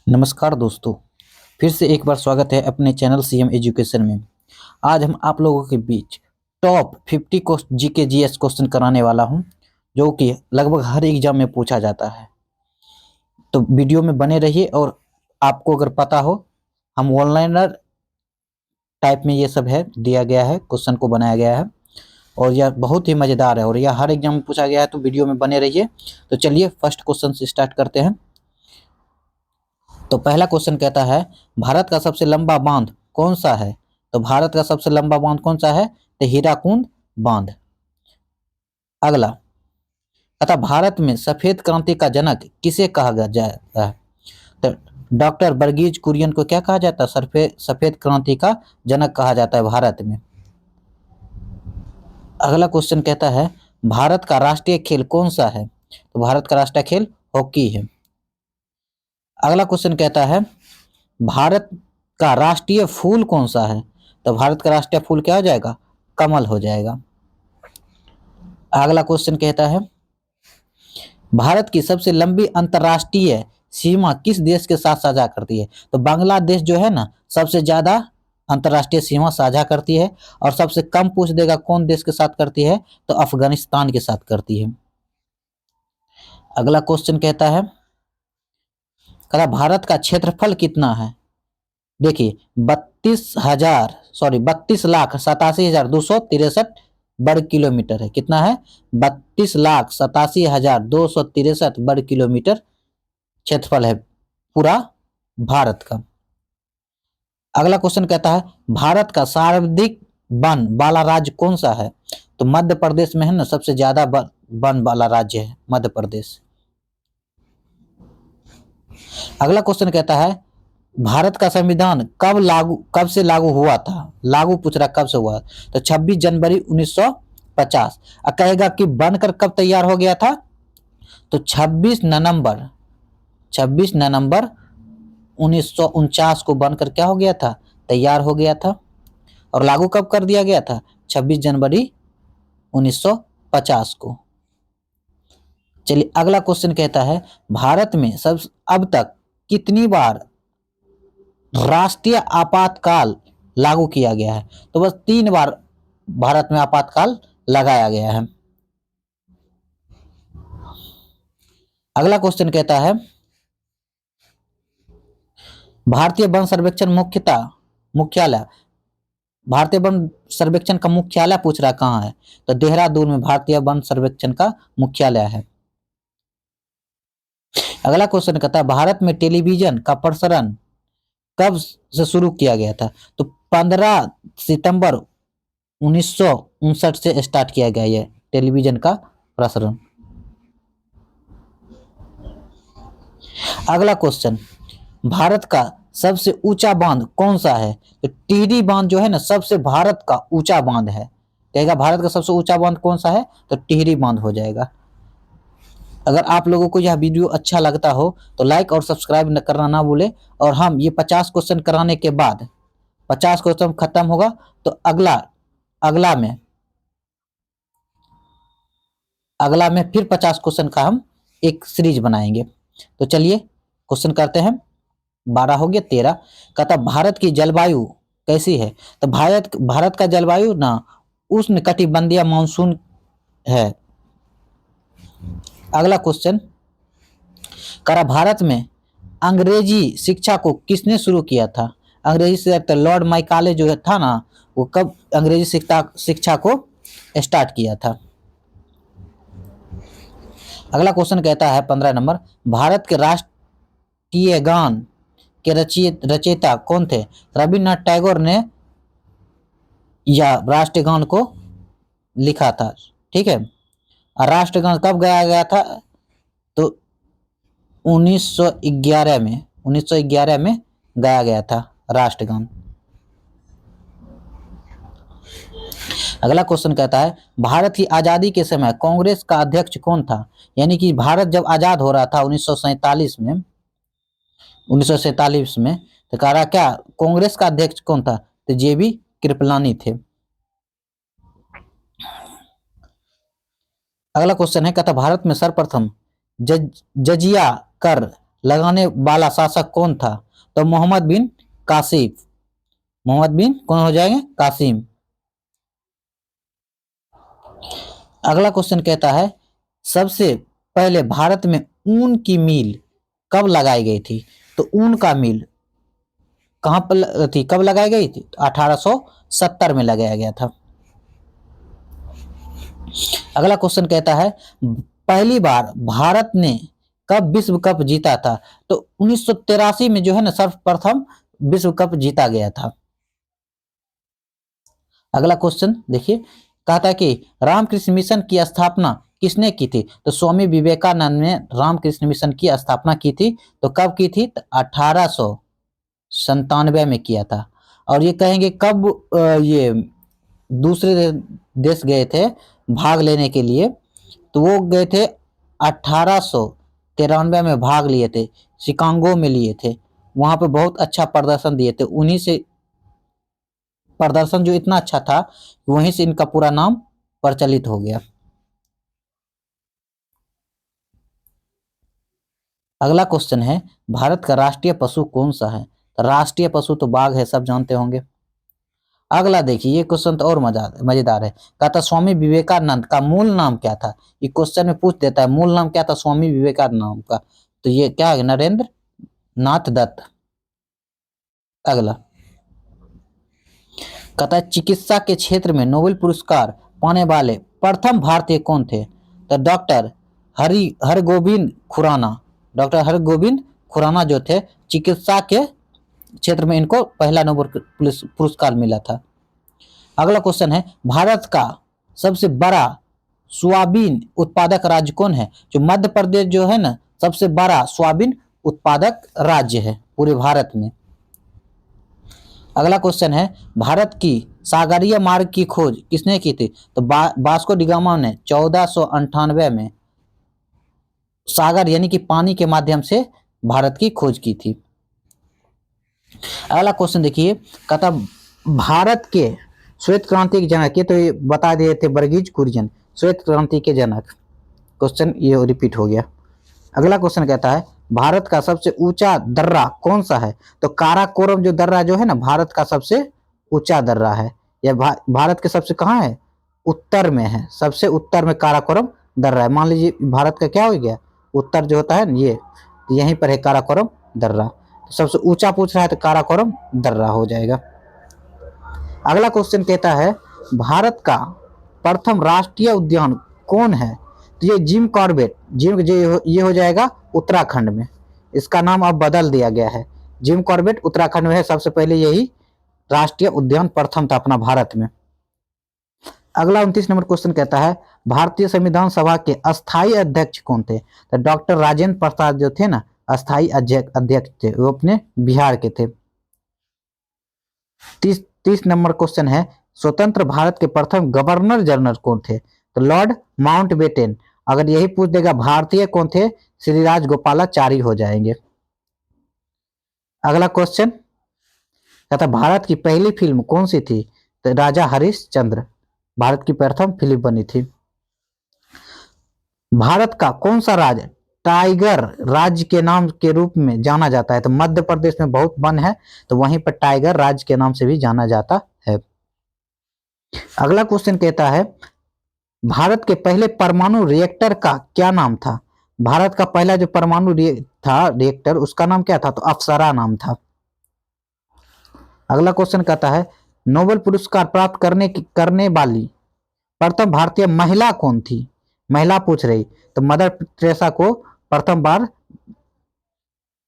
नमस्कार दोस्तों, फिर से एक बार स्वागत है अपने चैनल सीएम एजुकेशन में। आज हम आप लोगों के बीच टॉप 50 को जीके जीएस क्वेश्चन कराने वाला हूं, जो कि लगभग हर एग्जाम में पूछा जाता है। तो वीडियो में बने रहिए और आपको अगर पता हो, हम ऑनलाइनर टाइप में ये सब है दिया गया है, क्वेश्चन को बनाया गया है और यह बहुत ही मज़ेदार है और यह हर एग्जाम में पूछा गया है। तो वीडियो में बने रहिए। तो चलिए फर्स्ट क्वेश्चन से स्टार्ट करते हैं। तो पहला क्वेश्चन कहता है, भारत का सबसे लंबा बांध कौन सा है? तो भारत का सबसे लंबा बांध कौन सा है? तो हीराकुंड बांध। अगला कहता, भारत में सफेद क्रांति का जनक किसे कहा जाता है? तो डॉक्टर वर्गीज कुरियन को क्या कहा जाता है? सफेद क्रांति का जनक कहा जाता है भारत में। अगला क्वेश्चन कहता है, भारत का राष्ट्रीय खेल कौन सा है? तो भारत का राष्ट्रीय खेल हॉकी है। अगला क्वेश्चन कहता है, भारत का राष्ट्रीय फूल कौन सा है? तो भारत का राष्ट्रीय फूल क्या हो जाएगा? कमल हो जाएगा। अगला क्वेश्चन कहता है, भारत की सबसे लंबी अंतर्राष्ट्रीय सीमा किस देश के साथ साझा करती है? तो बांग्लादेश जो है ना, सबसे ज्यादा अंतर्राष्ट्रीय सीमा साझा करती है। और सबसे कम पूछ देगा कौन देश के साथ करती है? तो अफगानिस्तान के साथ करती है। अगला क्वेश्चन कहता है, भारत का क्षेत्रफल कितना है? देखिए 32,87,263 वर्ग किलोमीटर है। कितना है? 32,87,263 वर्ग किलोमीटर क्षेत्रफल है पूरा भारत का। अगला क्वेश्चन कहता है, भारत का सर्वाधिक वन वाला राज्य कौन सा है? तो मध्य प्रदेश में है ना, सबसे ज्यादा वन वाला राज्य है मध्य प्रदेश। अगला क्वेश्चन कहता है, भारत का संविधान कब से लागू हुआ था? लागू पूछ रहा कब से हुआ? तो 26 जनवरी 1950। कहेगा कि बनकर कब तैयार हो गया था? तो 26 नवंबर 1949 को बनकर क्या हो गया था? तैयार हो गया था। और लागू कब कर दिया गया था? 26 जनवरी 1950 को। चलिए अगला क्वेश्चन कहता है, भारत में सब अब तक कितनी बार राष्ट्रीय आपातकाल लागू किया गया है? तो बस 3 बार भारत में आपातकाल लगाया गया है। अगला क्वेश्चन कहता है, भारतीय वन सर्वेक्षण मुख्यालय भारतीय वन सर्वेक्षण का मुख्यालय पूछ रहा कहाँ है? तो देहरादून में भारतीय वन सर्वेक्षण का मुख्यालय है। अगला क्वेश्चन कहता है, भारत में टेलीविजन का प्रसारण कब से शुरू किया गया था? तो 15 सितंबर 1959 से स्टार्ट किया गया है टेलीविजन का प्रसारण। अगला क्वेश्चन, भारत का सबसे ऊंचा बांध कौन सा है? तो टिहरी बांध जो है ना, सबसे भारत का ऊंचा बांध है। कहेगा भारत का सबसे ऊंचा बांध कौन सा है? तो टिहरी बांध हो जाएगा। अगर आप लोगों को यह वीडियो अच्छा लगता हो तो लाइक और सब्सक्राइब करना ना भूले। और हम ये 50 क्वेश्चन कराने के बाद 50 क्वेश्चन खत्म होगा तो अगला में फिर 50 क्वेश्चन का हम एक सीरीज बनाएंगे। तो चलिए क्वेश्चन करते हैं। 12 हो गया, 13। कहता, भारत की जलवायु कैसी है? तो भारत का जलवायु ना उष्ण कटिबंधीय मानसून है। अगला क्वेश्चन करा, भारत में अंग्रेजी शिक्षा को किसने शुरू किया था? अंग्रेजी शिक्षा लॉर्ड माइकाले जो था ना, वो कब अंग्रेजी शिक्षा को स्टार्ट किया था? अगला क्वेश्चन कहता है 15 नंबर, भारत के राष्ट्रीय गान के रचयिता कौन थे? रविन्द्रनाथ टैगोर ने यह राष्ट्रीय गान को लिखा था। ठीक है। और राष्ट्रगान कब गाया गया था? तो 1911 में गाया गया था राष्ट्रगान। अगला क्वेश्चन कहता है, भारत की आजादी के समय कांग्रेस का अध्यक्ष कौन था? यानी कि भारत जब आजाद हो रहा था 1947 में तो कह रहा क्या कांग्रेस का अध्यक्ष कौन था? तो जेबी कृपलानी थे। अगला क्वेश्चन है, कहता भारत में सर्वप्रथम जजिया कर लगाने वाला शासक कौन था? तो मोहम्मद बिन कासिम। मोहम्मद बिन कौन हो जाएंगे? कासिम। अगला क्वेश्चन कहता है सबसे पहले भारत में ऊन की मिल कब लगाई गई थी? तो ऊन का मिल कहां पर थी, कब लगाई गई थी? तो 1870 में लगाया गया था। अगला क्वेश्चन कहता है पहली बार भारत ने कब विश्व कप जीता था? तो 1983 में जो है ना सर्वप्रथम विश्व कप जीता गया था। अगला क्वेश्चन देखिए, कहता है कि रामकृष्ण मिशन की स्थापना किसने की थी? तो स्वामी विवेकानंद ने रामकृष्ण मिशन की स्थापना की थी। तो कब की थी? तो 1897 में किया था। और ये कहेंगे कब ये दूसरे देश गए थे भाग लेने के लिए? तो वो गए थे 1893 में भाग लिए थे, शिकागो में लिए थे। वहां पे बहुत अच्छा प्रदर्शन दिए थे। उन्हीं से प्रदर्शन जो इतना अच्छा था वहीं से इनका पूरा नाम प्रचलित हो गया। अगला क्वेश्चन है भारत का राष्ट्रीय पशु कौन सा है? तो राष्ट्रीय पशु तो बाघ है, सब जानते होंगे। अगला देखिए, ये क्वेश्चन तो और मजेदार है। कहता स्वामी विवेकानंद का मूल नाम क्या था? ये क्वेश्चन में पूछ देता है मूल नाम क्या था स्वामी विवेकानंद नाम का। तो ये क्या है? नरेंद्र नाथ दत्त। अगला कहता है चिकित्सा के क्षेत्र में नोबेल पुरस्कार पाने वाले प्रथम भारतीय कौन थे? तो डॉक्टर हरगोविंद खुराना। डॉक्टर हरगोविंद खुराना जो थे चिकित्सा के क्षेत्र में इनको पहला नोबेल पुरस्कार मिला था। अगला क्वेश्चन है भारत का सबसे बड़ा सोयाबीन उत्पादक राज्य कौन है? जो मध्य प्रदेश जो है ना सबसे बड़ा सोयाबीन उत्पादक राज्य है पूरे भारत में। अगला क्वेश्चन है भारत की सागरीय मार्ग की खोज किसने की थी? तो वास्को डी गामा ने 1498 में सागर यानी कि पानी के माध्यम से भारत की खोज की थी। अगला क्वेश्चन देखिए, कहता भारत के श्वेत क्रांति के जनक, ये तो ये बता दिए थे वर्गीज कुरियन, श्वेत क्रांति के जनक। क्वेश्चन ये रिपीट हो गया। अगला क्वेश्चन कहता है भारत का सबसे ऊंचा दर्रा कौन सा है? तो काराकोरम जो दर्रा जो है ना भारत का सबसे ऊंचा दर्रा है। यह भारत के सबसे कहाँ है? उत्तर में है, सबसे उत्तर में काराकोरम दर्रा है। मान लीजिए भारत का क्या हो गया? उत्तर जो होता है ना ये, यहीं पर है काराकोरम दर्रा। तो सबसे ऊंचा पूछ रहा है तो काराकोरम दर्रा हो जाएगा। अगला क्वेश्चन कहता है भारत का प्रथम राष्ट्रीय उद्यान कौन है? तो ये जिम कॉर्बेट, जिम ये हो जाएगा उत्तराखंड में। इसका नाम अब बदल दिया गया है, जिम कॉर्बेट उत्तराखंड में है। सबसे पहले यही राष्ट्रीय उद्यान प्रथम था अपना भारत में। अगला 29 नंबर क्वेश्चन कहता है भारतीय संविधान सभा के अस्थायी अध्यक्ष कौन थे? तो डॉक्टर राजेंद्र प्रसाद जो थे ना अस्थायी अध्यक्ष थे, वो अपने बिहार के थे। 30 नंबर क्वेश्चन है स्वतंत्र भारत के प्रथम गवर्नर जनरल कौन थे? तो लॉर्ड माउंटबेटन। अगर यही पूछ देगा भारतीय कौन थे? श्री राजगोपालाचारी हो जाएंगे। अगला क्वेश्चन कहता भारत की पहली फिल्म कौन सी थी? तो राजा हरिश्चंद्र भारत की प्रथम फिल्म बनी थी। भारत का कौन सा राज्य टाइगर राज्य के नाम के रूप में जाना जाता है? तो मध्य प्रदेश में बहुत वन है तो वहीं पर टाइगर राज्य के नाम से भी जाना जाता है। अगला क्वेश्चन कहता है भारत के पहले परमाणु रिएक्टर का क्या नाम था? भारत का पहला जो परमाणु रिएक्टर उसका नाम क्या था? तो अप्सरा नाम था। अगला क्वेश्चन कहता है नोबेल पुरस्कार प्राप्त करने वाली प्रथम भारतीय महिला कौन थी? महिला पूछ रही तो मदर टेरेसा को प्रथम बार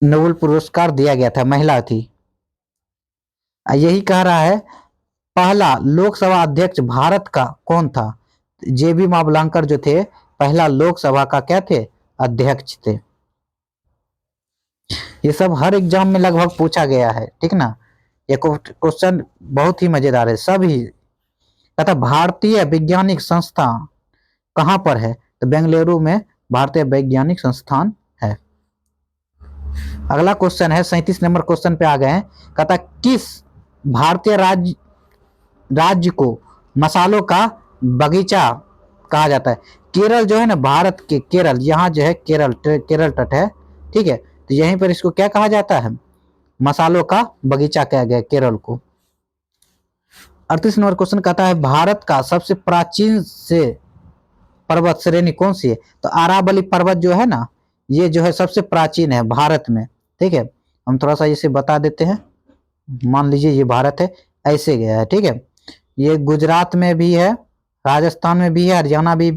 नोबेल पुरस्कार दिया गया था, महिला थी। यही कह रहा है पहला लोकसभा अध्यक्ष भारत का कौन था? जेबी मावलंकर जो थे पहला लोकसभा का क्या थे? अध्यक्ष थे। ये सब हर एग्जाम में लगभग पूछा गया है, ठीक ना। ये क्वेश्चन बहुत ही मजेदार है सभी। कहता भारतीय वैज्ञानिक संस्थान कहां पर है? तो बेंगलुरु में भारतीय वैज्ञानिक संस्थान है। अगला क्वेश्चन है 37 नंबर क्वेश्चन पे आ गए हैं। कहता किस भारतीय राज्य को मसालों का बगीचा कहा जाता है? केरल जो है ना भारत के केरल, यहाँ जो है केरल तट है, ठीक है। तो यहीं पर इसको क्या कहा जाता है, मसालों का बगीचा कहा गया केरल को। 38 नंबर क्वेश्चन कहता है भारत का सबसे प्राचीन से पर्वत श्रेणी कौन सी है? तो अरावली पर्वत जो है ना, ये जो है सबसे प्राचीन है भारत में। ठीक है, हम थोड़ा सा इसे बता देते हैं। मान लीजिए ये भारत है, ऐसे गया है। ठीक है, ये गुजरात में भी है, राजस्थान में भी है, हरियाणा में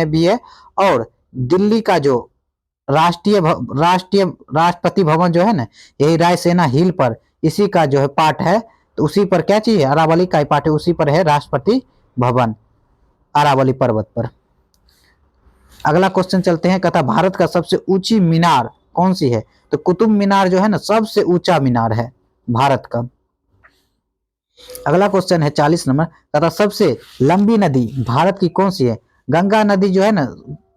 भी है, और दिल्ली का जो राष्ट्रपति भवन जो है ना, यही रायसेना हिल पर इसी का जो है पार्ट है। तो उसी पर क्या चीज है, अरावली का पार्ट है, उसी पर है राष्ट्रपति भवन, अरावली पर्वत पर। अगला क्वेश्चन चलते हैं, कहता भारत का सबसे ऊंची मीनार कौन सी है? तो कुतुब मीनार जो है ना, सबसे ऊंचा मीनार है भारत का। अगला क्वेश्चन है 40 नंबर, कहता सबसे लंबी नदी भारत की कौन सी है? गंगा नदी जो है ना,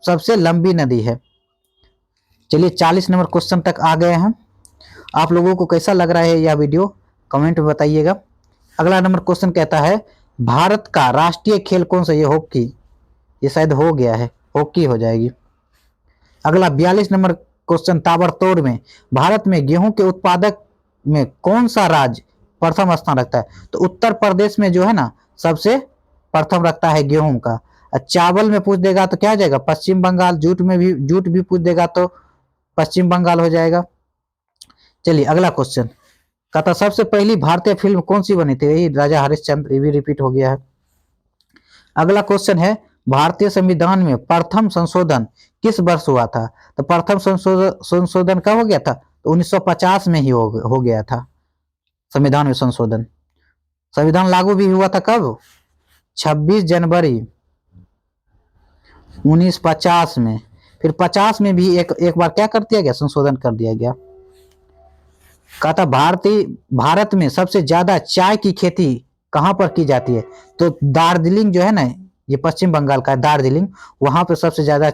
सबसे लंबी नदी है। चलिए 40 नंबर क्वेश्चन तक आ गए हैं। आप लोगों को कैसा लग रहा है यह वीडियो, कमेंट में बताइएगा। अगला नंबर क्वेश्चन कहता है भारत का राष्ट्रीय खेल कौन सा? ये हॉकी, ये शायद हो गया है, हॉकी हो जाएगी। अगला 42 नंबर क्वेश्चन, ताबड़तोड़ में भारत में गेहूं के उत्पादक में कौन सा राज्य प्रथम स्थान रखता है? तो उत्तर प्रदेश में जो है ना, सबसे प्रथम रखता है गेहूं का। चावल में पूछ देगा तो क्या हो जाएगा, पश्चिम बंगाल। जूट भी पूछ देगा तो पश्चिम बंगाल हो जाएगा। चलिए अगला क्वेश्चन, कहता सबसे पहली भारतीय फिल्म कौन सी बनी थी? यही राजा हरिश्चंद्र, ये भी रिपीट हो गया है। अगला क्वेश्चन है भारतीय संविधान में प्रथम संशोधन किस वर्ष हुआ था? तो प्रथम संशोधन कब हो गया था? तो 1950 में ही हो गया था संविधान में संशोधन। संविधान लागू भी हुआ था कब? 26 जनवरी 1950 में। फिर 50 में भी एक बार क्या कर दिया गया, संशोधन कर दिया गया। कहता भारत में सबसे ज्यादा चाय की खेती कहां पर की जाती है? तो दार्जिलिंग जो है ना, ये पश्चिम बंगाल का दार्जिलिंग, वहां पर सबसे ज्यादा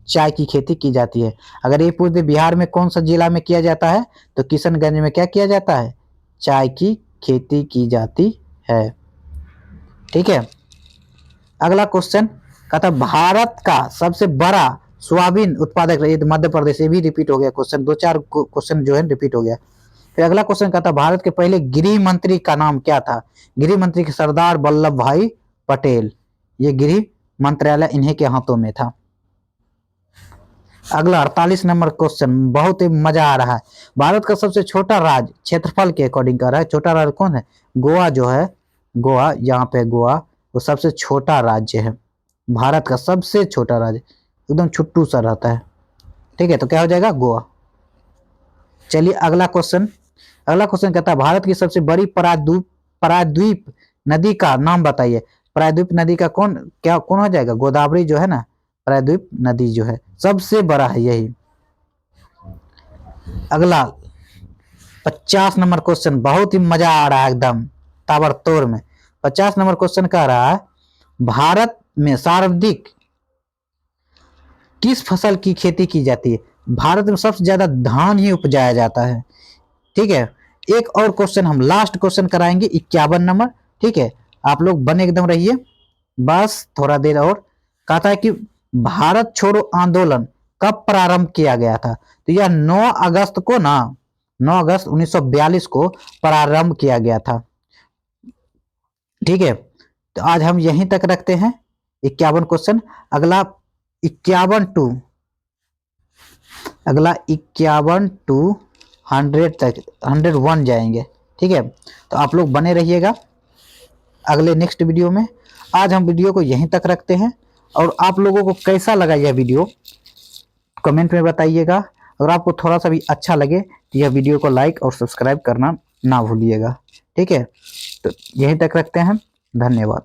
चाय की खेती की जाती है। अगर ये पूछ दे बिहार में कौन सा जिला में किया जाता है, तो किशनगंज में क्या किया जाता है, चाय की खेती की जाती है। ठीक है, अगला क्वेश्चन कहता भारत का सबसे बड़ा सोयाबीन उत्पादक, ये मध्य प्रदेश, ये भी रिपीट हो गया क्वेश्चन, 2-4 क्वेश्चन जो है रिपीट हो गया। फिर अगला क्वेश्चन कहता भारत के पहले गृह मंत्री का नाम क्या था? गृह मंत्री के सरदार वल्लभ भाई पटेल, ये गृह मंत्रालय इन्हीं के हाथों में था। अगला 48 नंबर क्वेश्चन, बहुत ही मजा आ रहा है। भारत का सबसे छोटा राज्य क्षेत्रफल के अकॉर्डिंग कर रहा है, छोटा राज्य कौन है? गोवा जो है, गोवा, यहाँ पे गोवा वो सबसे छोटा राज्य है, भारत का सबसे छोटा राज्य, एकदम छुट्टू सा रहता है। ठीक है, तो क्या हो जाएगा, गोवा। चलिए अगला क्वेश्चन कहता है भारत की सबसे बड़ी प्रायद्वीप नदी का नाम बताइए। प्रायद्वीप नदी का कौन हो जाएगा, गोदावरी जो है ना, प्रायद्वीप नदी जो है सबसे बड़ा है यही। अगला 50 नंबर क्वेश्चन, बहुत ही मजा आ रहा है एकदम ताबड़तोड़ में। 50 नंबर क्वेश्चन कह रहा है भारत में सर्वाधिक किस फसल की खेती की जाती है? भारत में सबसे ज्यादा धान ही उपजाया जाता है। ठीक है, एक और क्वेश्चन हम लास्ट क्वेश्चन कराएंगे, 51 नंबर। ठीक है, आप लोग बने एकदम रहिए, बस थोड़ा देर और। कहता है कि भारत छोड़ो आंदोलन कब प्रारंभ किया गया था? तो यह 9 अगस्त को ना, 9 अगस्त 1942 को प्रारंभ किया गया था। ठीक है, तो आज हम यहीं तक रखते हैं 51 क्वेश्चन। अगला 51 टू 100 तक, 101 जाएंगे। ठीक है, तो आप लोग बने रहिएगा अगले नेक्स्ट वीडियो में। आज हम वीडियो को यहीं तक रखते हैं, और आप लोगों को कैसा लगा यह वीडियो कमेंट में बताइएगा। अगर आपको थोड़ा सा भी अच्छा लगे तो यह वीडियो को लाइक और सब्सक्राइब करना ना भूलिएगा। ठीक है, तो यहीं तक रखते हैं, धन्यवाद।